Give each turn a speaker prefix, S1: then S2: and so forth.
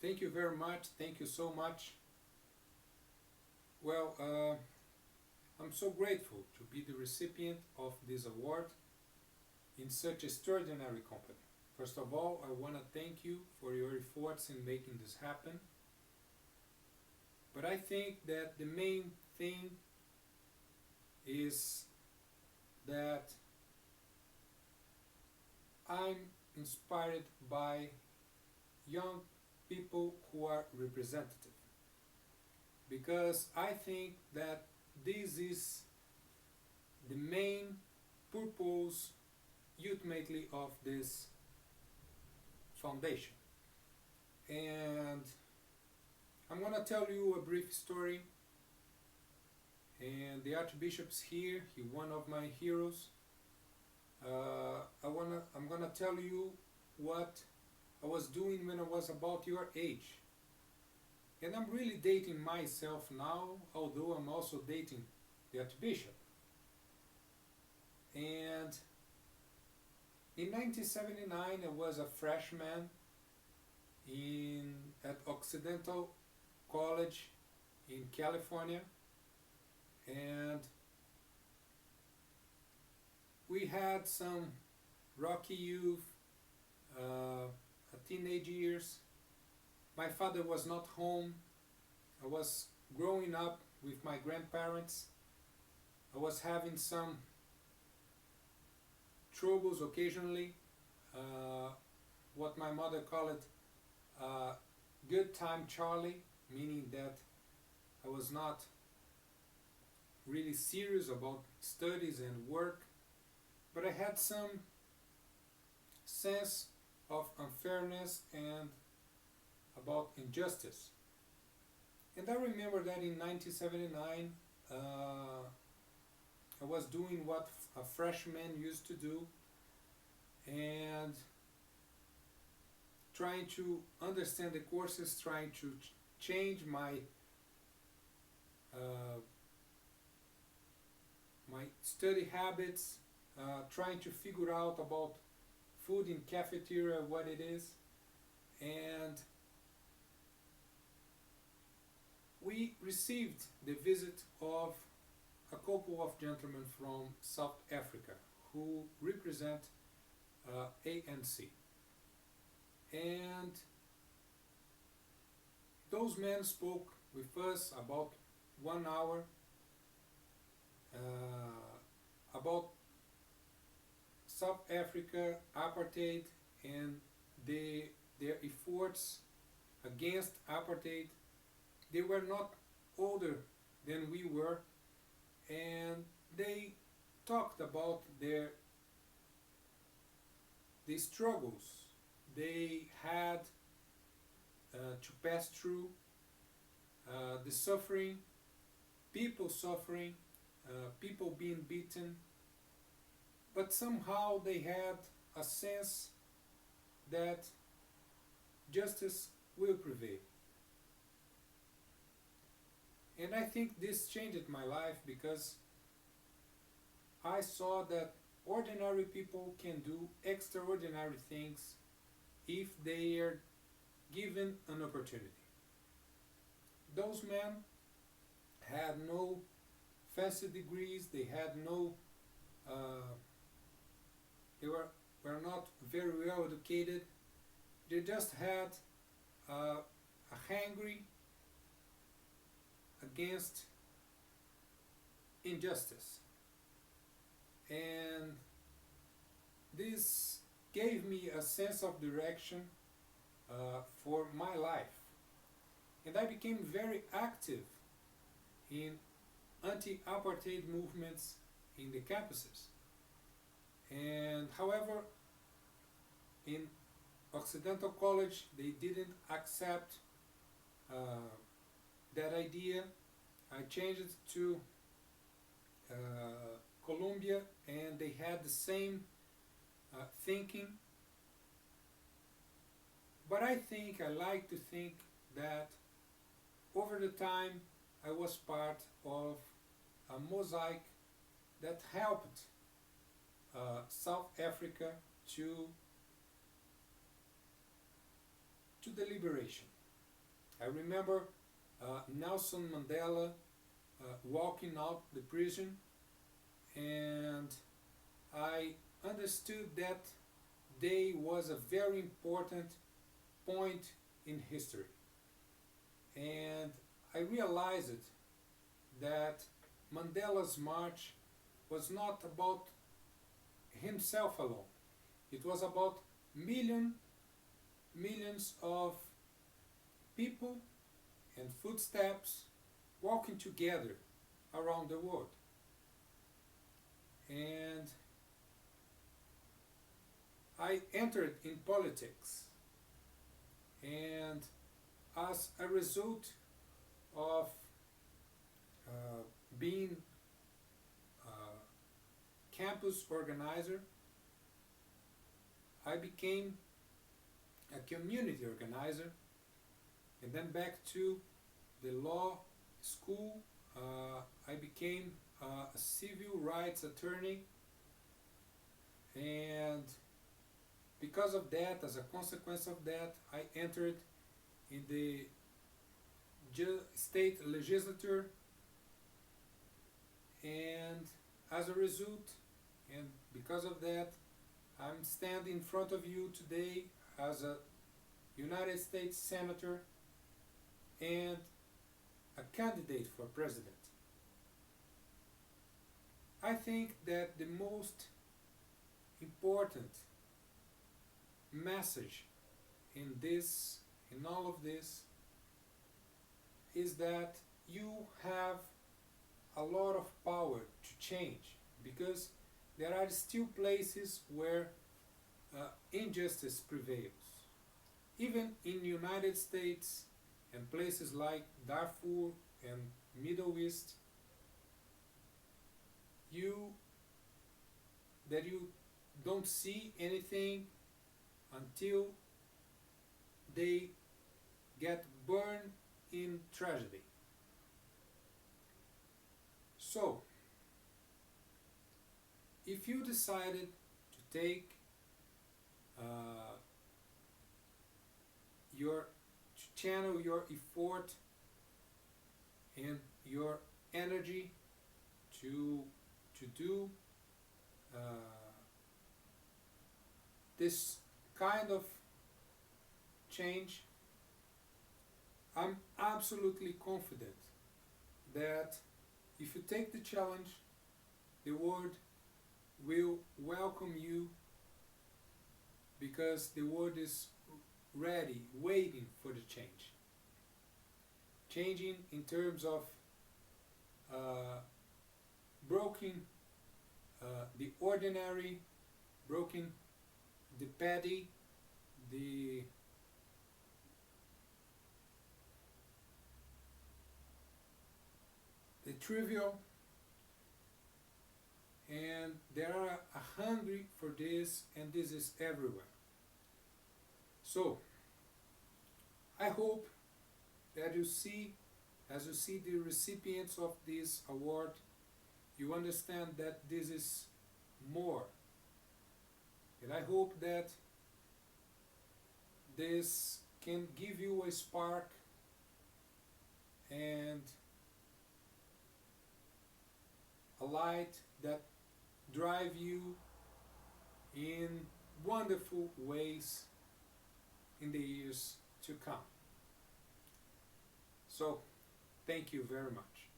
S1: Thank you very much. Thank you so much. Well, I'm so grateful to be the recipient of this award in such extraordinary company. First of all, I want to thank you for your efforts in making this happen. But I think that the main thing is that I'm inspired by young people who are representative, because I think that this is the main purpose ultimately of this foundation. And I'm going to tell you a brief story, and the Archbishop's here, he's one of my heroes. I'm gonna tell you what I was doing when I was about your age. And I'm really dating myself now, although I'm also dating the Archbishop. And in 1979, I was a freshman at Occidental College in California, and we had some rocky youth, teenage years. My father was not home. I was growing up with my grandparents. I was having some troubles occasionally, what my mother called good time Charlie, meaning that I was not really serious about studies and work, but I had some sense of unfairness and about injustice. And I remember that in 1979, I was doing what a freshman used to do, and trying to understand the courses, trying to change my study habits, trying to figure out about food in cafeteria, what it is. And we received the visit of a couple of gentlemen from South Africa who represent ANC. And those men spoke with us about 1 hour about South Africa, apartheid, and their efforts against apartheid. They were not older than we were, and they talked about the struggles they had to pass through, the suffering, people suffering, people being beaten, but somehow they had a sense that justice will prevail. And I think this changed my life, because I saw that ordinary people can do extraordinary things if they are given an opportunity. Those men had no fancy degrees, they had no, they were not very well educated. They just had a hungry against injustice. And this gave me a sense of direction for my life. And I became very active in anti-apartheid movements in the campuses. And however, in Occidental College, they didn't accept that idea. I changed it to Columbia, and they had the same thinking. But I like to think that over the time I was part of a mosaic that helped South Africa to the liberation. I remember Nelson Mandela walking out the prison, and I understood that day was a very important point in history. And I realized that Mandela's march was not about himself alone. It was about millions of people and footsteps walking together around the world. And I entered in politics, and as a result of uh, being a campus organizer, I became a community organizer, and then back to the law school. I became a civil rights attorney, and because of that, as a consequence of that, I entered in the state legislature, and as a result, and because of that, I'm standing in front of you today as a United States Senator and a candidate for president. I think that the most important message in all of this, is that you have a lot of power to change, because there are still places where injustice prevails. Even in the United States and places like Darfur and Middle East, you don't see anything until they get burned in tragedy. So, if you decided to take to channel your effort and your energy to do this kind of change, I'm absolutely confident that if you take the challenge, the world will welcome you, because the world is ready, waiting for the change. Changing in terms of broken the ordinary, broken the petty, the trivial, and there are a hungry for this, and this is everywhere. So I hope that as you see the recipients of this award, you understand that this is more. And I hope that this can give you a spark and a light that drive you in wonderful ways in the years to come. So, thank you very much.